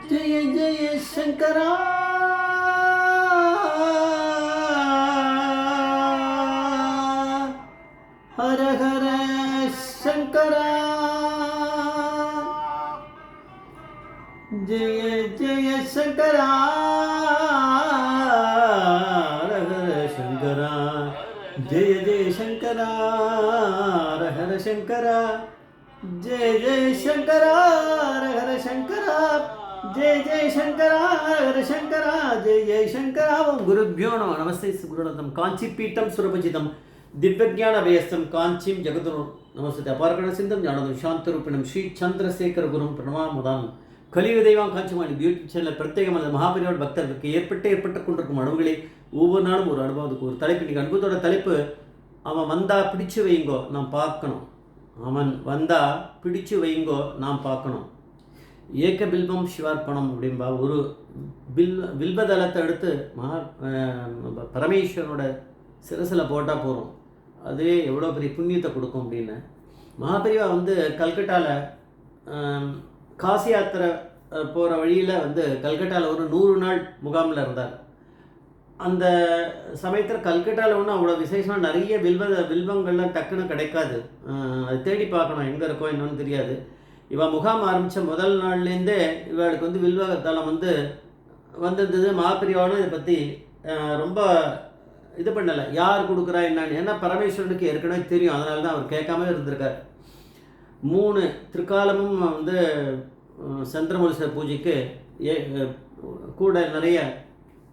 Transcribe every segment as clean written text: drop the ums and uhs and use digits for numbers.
ஜெய ஜெய சங்கரா ஹர ஹர சங்கரா ஜெய ஜெய சங்கரா ஹர ஹர சங்கரா ஜெய ஜெய சங்கரா ஹர ஹர சங்கரா जय जय शंकरा हर हर शंकरा जय जय शंकरा हर शंकरा जय जय शंकरा ओम गुरुभ्यो नमः नमस्ते गुरुनाथम कांचीपीठम सुरभजितम दिव्यज्ञानभयस्थम कांचीं जगद्गुरु नमस्ते अपारगण सिंधम ज्ञानदम शांतरूपिणम श्री चंद्रशेखर गुरुम प्रणमामुदाम கலியுக தெய்வம் காஞ்சிமாணி யூடியூப் சேனலில் பிரத்யேகமான மகாபரிவார் பக்தர்களுக்கு ஏற்பட்டு கொண்டிருக்கும் அனுபவங்களை ஒவ்வொரு நாளும் ஒரு அனுபவத்துக்கு ஒரு தலைப்பு. இன்றைக்கி அனுபவத்தோட தலைப்பு அவன் வந்தா பிடிச்சு வைங்கோ நான் பார்க்கணும். அவன் வந்தா பிடிச்சு வைங்கோ நாம் பார்க்கணும். ஏக்க பில்பம் சிவார்ப்பணம் அப்படின்பா. ஒரு வில்பதளத்தை எடுத்து பரமேஸ்வரனோட சிரசில் போட்டால் போகிறோம், அதுவே எவ்வளோ பெரிய புண்ணியத்தை கொடுக்கும் அப்படின்னு மகாபெரிவா கல்கட்டாவில் காசி யாத்திரை போகிற வழியில் கல்கட்டாவில் ஒரு 100 நாள் முகாமில் இருந்தார். அந்த சமயத்தில் கல்கட்டாவில் ஒன்றும் அவ்வளோ விசேஷமாக நிறைய வில்வங்கள்லாம் டக்குன்னு கிடைக்காது. அது தேடி பார்க்கணும் எங்கே இருக்கோ என்னன்னு தெரியாது. இவள் முகாம் ஆரம்பித்த முதல் நாள்லேருந்தே இவளுக்கு வில்வதளம் வந்திருந்தது. மகாபெரிவாலும் இதை பற்றி ரொம்ப இது பண்ணலை, யார் கொடுக்குறா என்னான்னு. ஏன்னா பரமேஸ்வரனுக்கு ஏற்கனவே தெரியும், அதனால தான் அவர் கேட்காம இருந்திருக்கார். 3 திருக்காலமும் சந்திரமூலீஸ்வரர் பூஜைக்கு கூட நிறைய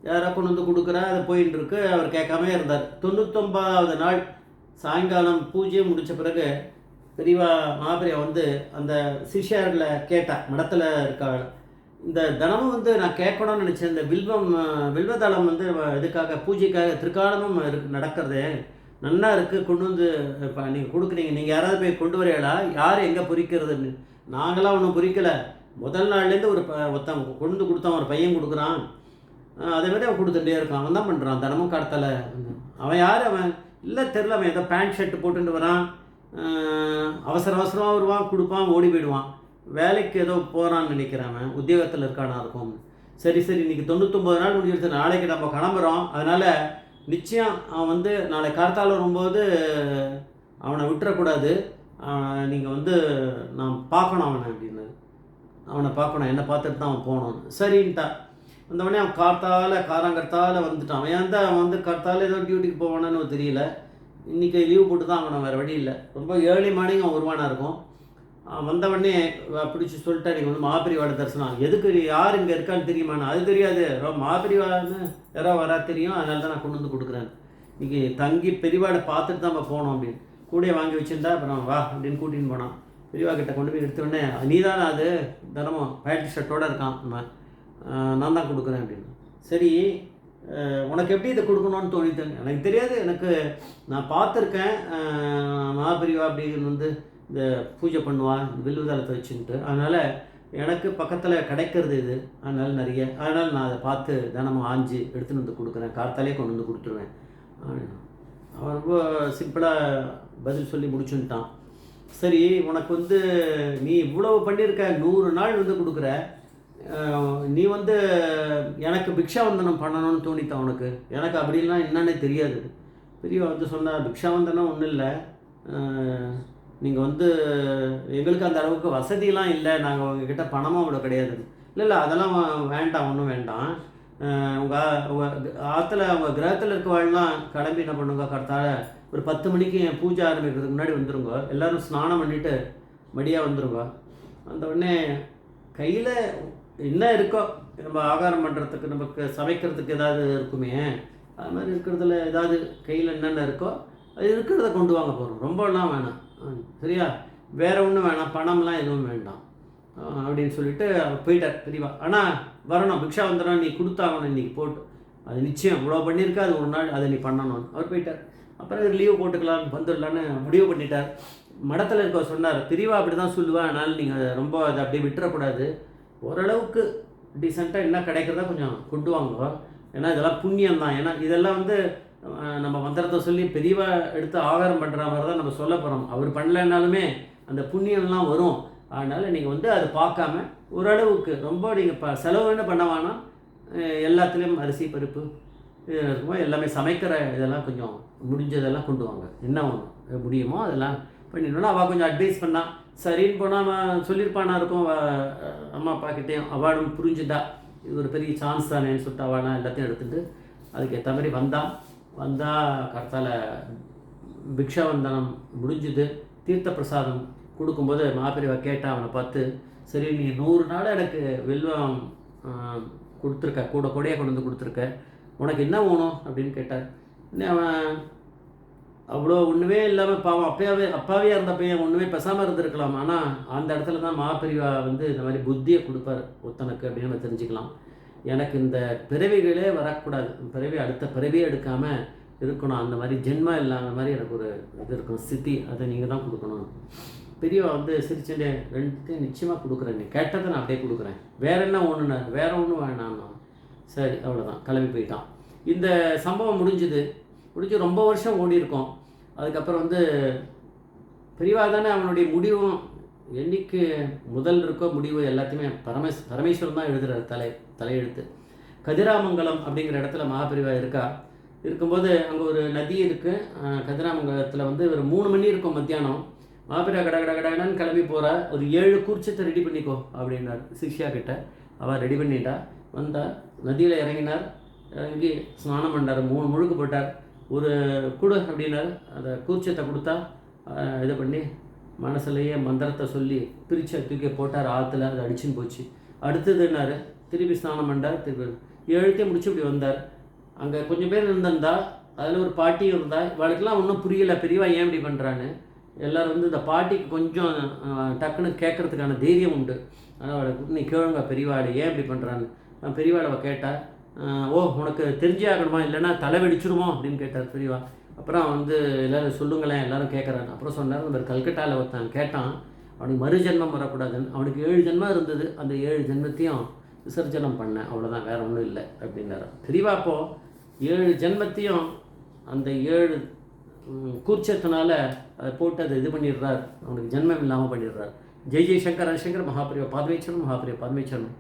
யாராக கொண்டு கொடுக்குறா, அதை போயின்னு இருக்கு. அவர் கேட்காம இருந்தார். 99வது நாள் சாயங்காலம் பூஜையை முடித்த பிறகு பெரியவா மகாபெரிவா அந்த சிஷ்யர்களை கேட்டா, மடத்தில் இருக்காள். இந்த தினமும் நான் கேட்கணும்னு நினச்சேன், இந்த வில்வதளம் இதுக்காக பூஜைக்காக திருக்காலமும் நடக்கிறது நல்லா இருக்குது, கொண்டு இப்போ நீங்கள் கொடுக்குறீங்க, நீங்கள் யாராவது போய் கொண்டு வரையலா, யார் எங்கே பொறிக்கிறதுன்னு. நாங்களாம் ஒன்றும் பொறிக்கலை. முதல் நாள்லேருந்து ஒருத்தன் கொண்டு கொடுத்தான், ஒரு பையன் கொடுக்குறான். அதேமாதிரி அவன் கொடுத்துட்டே இருக்கான். அவன் தான் பண்ணுறான் தினமும் கடத்தலை. அவன் யார்? அவன் இல்லை தெரில, அவன் ஏதோ பேண்ட் ஷர்ட்டு போட்டுட்டு வரான், அவசரமாக வருவான், கொடுப்பான், ஓடி போயிடுவான். வேலைக்கு ஏதோ போகிறான்னு நினைக்கிறான், அவன் உத்தியோகத்தில் இருக்கானா இருக்கும். சரி இன்றைக்கி 99 நாள் முடிஞ்சிருச்சு, நாளைக்கு நம்ம கிளம்புறோம். அதனால் நிச்சயம் அவன் நாளை கார்த்தால் வரும்போது அவனை விட்டுறக்கூடாது. நீங்கள் நான் பார்க்கணும் அவனை அப்படின்னு. அவனை பார்க்கணும், என்னை பார்த்துட்டு தான் அவன் போகணும். சரின்ட்டா. வந்தவொடனே அவன் காராங்கர்த்தால் வந்துட்டான். அவன் கர்த்தால் ஏதோ டியூட்டிக்கு போவானான்னு தெரியல. இன்றைக்கி லீவ் போட்டு தான் அவனை, வேறு வழி இல்லை. ரொம்ப ஏர்லி மார்னிங் அவன் வருவானா இருக்கும். வந்தவொடனே பிடிச்சி சொல்லிட்டா, நீங்கள் மகாபெரிவாட தரிசனம். எதுக்கு, யார் இங்கே இருக்கான்னு தெரியுமாண்ணா? அது தெரியாது, மகாபெரிவான்னு யாரோ வரா தெரியும், அதனால தான் நான் கொண்டு கொடுக்குறேன். இன்றைக்கி தங்கி பெரியவாடை பார்த்துட்டு தான் நம்ம போனோம் அப்படின்னு கூடையை வாங்கி வச்சுருந்தா. அப்புறம் வா அப்படின்னு கூட்டின்னு போனான். பெரியவா கிட்ட கொண்டு போய் எடுத்தோடனே, நீ தானே அது தினமும் பேண்ட் ஷர்ட்டோடு இருக்கான், நான் தான் கொடுக்குறேன் அப்படின்னு. சரி, உனக்கு எப்படி இதை கொடுக்கணும்னு தோணித்து? எனக்கு தெரியாது, எனக்கு நான் பார்த்துருக்கேன் மகாபெரிவா அப்படின்னு இந்த பூஜை பண்ணுவான் வில்வதளத்தை வச்சுன்ட்டு. அதனால் எனக்கு பக்கத்தில் கிடைக்கிறது இது, அதனால் நிறைய, அதனால் நான் அதை பார்த்து தினமும் ஆஞ்சு எடுத்துன்னு கொடுக்குறேன், கார்த்தாலே கொண்டு கொடுத்துருவேன். அவன் ரொம்ப சிம்பிளாக பதில் சொல்லி முடிச்சுட்டான். சரி, உனக்கு நீ இவ்வளவு பண்ணியிருக்க, 100 நாள் கொடுக்குற, நீ எனக்கு பிக்ஷாவந்தனம் பண்ணணும்னு தோணித்தான் உனக்கு. எனக்கு அப்படின்லாம் என்னன்னே தெரியாது. பெரியவா சொன்னா, பிக்ஷாவந்தனம் ஒன்றும் இல்லை, நீங்கள் எங்களுக்கு அந்த அளவுக்கு வசதியெலாம் இல்லை, நாங்கள் உங்ககிட்ட பணமும் அவ்வளோ கிடையாது. இல்லை அதெல்லாம் வேண்டாம், ஒன்றும் வேண்டாம். உங்கள் ஆற்றுல உங்கள் கிரகத்தில் இருக்கவாள்லாம் கிளம்பி என்ன பண்ணுங்க, கரெக்டாக ஒரு 10 மணிக்கு என் பூஜை ஆரம்பிக்கிறதுக்கு முன்னாடி வந்துடுங்க. எல்லோரும் ஸ்நானம் பண்ணிவிட்டு மடியாக வந்துடுங்க. அந்த உடனே கையில் என்ன இருக்கோ, நம்ம ஆகாரம் பண்ணுறதுக்கு, நமக்கு சமைக்கிறதுக்கு ஏதாவது இருக்குமே, அது மாதிரி இருக்கிறதுல ஏதாவது கையில் என்னென்ன இருக்கோ அது இருக்கிறத கொண்டு வாங்க போகிறோம். ரொம்பலாம் வேணாம், சரியா? வேறு ஒன்றும் வேணாம், பணம்லாம் எதுவும் வேண்டாம் அப்படின்னு சொல்லிட்டு அவர் போயிட்டார் பெரியவா. ஆனால் வரணும், பிக்ஷா வந்துடும், நீ கொடுத்தாகணும் இன்றைக்கி போட்டு, அது நிச்சயம் இவ்வளோ பண்ணியிருக்கா, அது ஒரு நாள் அதை நீ பண்ணணும்னு அவர் போயிட்டார். அப்புறம் லீவு போட்டுக்கலான்னு வந்துடலான்னு முடிவு பண்ணிட்டார். மடத்தில் இருக்க சொன்னார், பெரியவா அப்படி தான் சொல்லுவா, அதனால் நீங்கள் ரொம்ப அதை அப்படியே விட்டுறக்கூடாது, ஓரளவுக்கு டீசெண்டாக என்ன கிடைக்கிறதா கொஞ்சம் கொண்டு வாங்க, ஏன்னா இதெல்லாம் புண்ணியம் தான். ஏன்னா இதெல்லாம் நம்ம மந்திரத்தை சொல்லி பெரியவா எடுத்து ஆகாரம் பண்ணுற மாதிரி தான் நம்ம சொல்ல போகிறோம். அவர் பண்ணலைன்னாலுமே அந்த புண்ணியம்லாம் வரும். அதனால் நீங்கள் வந்து அதை பார்க்காம ஓரளவுக்கு ரொம்ப நீங்கள் செலவுன்னு பண்ண வேணாம். எல்லாத்துலேயும் அரிசி பருப்பு இது இருக்கும்போது எல்லாமே சமைக்கிற இதெல்லாம் கொஞ்சம் முடிஞ்சதெல்லாம் கொண்டு வாங்க. என்ன ஒன்று முடியுமோ அதெல்லாம் பண்ணிடணும்னா அவள் கொஞ்சம் அட்வைஸ் பண்ணா. சரின்னு போனால் அவன் சொல்லியிருப்பானா இருக்கும் அம்மா அப்பா கிட்டேயும். அவளும் புரிஞ்சுட்டா இது ஒரு பெரிய சான்ஸ் தானேன்னு சொல்லிட்டு அவனா எல்லாத்தையும் எடுத்துகிட்டு அதுக்கு ஏற்ற மாதிரி வந்தால் கர்த்தால பிக்ஷாவந்தனம் முடிஞ்சுது. தீர்த்த பிரசாதம் கொடுக்கும்போது மாப்பிரிவா கேட்டால் அவனை பார்த்து, சரி நீ 100 நாள் எனக்கு வெல்வம் கொடுத்துருக்க, கொடையாக கொண்டு வந்து கொடுத்துருக்க, உனக்கு என்ன வேணும் அப்படின்னு கேட்டார். அவன் அவ்வளோ ஒன்றுமே இல்லாமல் பாவம் அப்பாவே இருந்த பையன் ஒன்றுமே பேசாமல் இருந்திருக்கலாம். ஆனால் அந்த இடத்துல தான் மாப்பிரிவா வந்து இந்த மாதிரி புத்தியை கொடுப்பார் ஒருத்தனுக்கு அப்படின்னு நம்ம தெரிஞ்சுக்கலாம். எனக்கு இந்த பிறவிகளே வரக்கூடாது, அடுத்த பிறவியே எடுக்காமல் இருக்கணும், அந்த மாதிரி ஜென்மா இல்லாத மாதிரி எனக்கு ஒரு இது இருக்கணும் ஸ்திதி, அதை நீங்கள் தான் கொடுக்கணும். பெரியவா வந்து சிரிச்சுட்டே, ரெண்டுத்தையும் நிச்சயமாக கொடுக்குறேன், நீ கேட்டதை நான் அப்படியே கொடுக்குறேன், வேற என்ன ஒன்றுண்ணா, வேற ஒன்றும் வேணாம்னா. சரி அவ்வளோதான், கிளம்பி போயிட்டான். இந்த சம்பவம் முடிஞ்சு ரொம்ப வருஷம் ஓடி இருக்கோம். அதுக்கப்புறம் வந்து பெரியவா தானே அவனுடைய முடிவும் என்னைக்கு முதல் இருக்கோ முடிவு எல்லாத்தையுமே பரமேஸ்வரன் தான் எழுதுகிறார், தலையெழுத்து. கதிராமங்கலம் அப்படிங்கிற இடத்துல மகாபெரிவா இருக்கும்போது அங்கே ஒரு நதி இருக்குது. கதிராமங்கலத்தில் வந்து ஒரு 3 மணி இருக்கும் மத்தியானம். மகாபெரிவா கடன்னு கிளம்பி போகிறா. ஒரு 7 கூர்ச்சத்தை ரெடி பண்ணிக்கோ அப்படின்னார் சிஷ்யா கிட்ட. அவள் ரெடி பண்ணிட்டா. வந்தார், நதியில் இறங்கினார். இறங்கி ஸ்நானம் பண்ணார், 3 முழுக்கு போட்டார். ஒரு குடு அப்படின்னார். அந்த கூர்ச்சத்தை கொடுத்தா இதை பண்ணி மனசுலேயே மந்திரத்தை சொல்லி பிரித்து தூக்கி போட்டார் ஆற்றுல. அது அடிச்சுன்னு போச்சு. அடுத்ததுன்னாரு, திருப்பி ஸ்நானம் பண்ணார். திருப்பி 7 முடிச்சு இப்படி வந்தார். அங்கே கொஞ்சம் பேர் இருந்திருந்தா, அதில் ஒரு பாட்டியும் இருந்தா. இவளுக்கெல்லாம் ஒன்றும் புரியலை பெரியவா ஏன் இப்படி பண்ணுறான்னு. எல்லோரும் வந்து இந்த பாட்டிக்கு கொஞ்சம் டக்குன்னு கேட்குறதுக்கான தைரியம் உண்டு. ஆனால் அவளை நீ கேளுங்க பெரியவாடு ஏன் இப்படி பண்ணுறான்னு. பெரியவாடை கேட்டால், ஓ உனக்கு தெரிஞ்சே ஆகணுமா, இல்லைன்னா தலை வெடிச்சிருமோ அப்படின்னு கேட்டார் பெரியவா. அப்புறம் வந்து எல்லோரும் சொல்லுங்களேன், எல்லோரும் கேட்குறாங்க. அப்புறம் சொன்னார், இந்த கல்கட்டாவில் ஒருத்தன் கேட்டான், அவனுக்கு மறுஜென்மம் வரக்கூடாதுன்னு. அவனுக்கு 7 ஜென்மம் இருந்தது, அந்த 7 ஜென்மத்தையும் விசர்ஜனம் பண்ணேன், அவ்வளோதான், வேறு ஒன்றும் இல்லை அப்படின்னாரு பெரியவா. அப்போது 7 ஜென்மத்தையும் அந்த 7 கூர்ச்சத்தினால அதை போட்டு அதை இது பண்ணிடுறார், அவனுக்கு ஜென்மம் இல்லாமல் பண்ணிடுறார். ஜெய் ஜெய் சங்கர் ஹரிசங்கர் மகாபிரிவா பாதமேச்சரம், மகாபிரிவா பாதமேச்சரம்.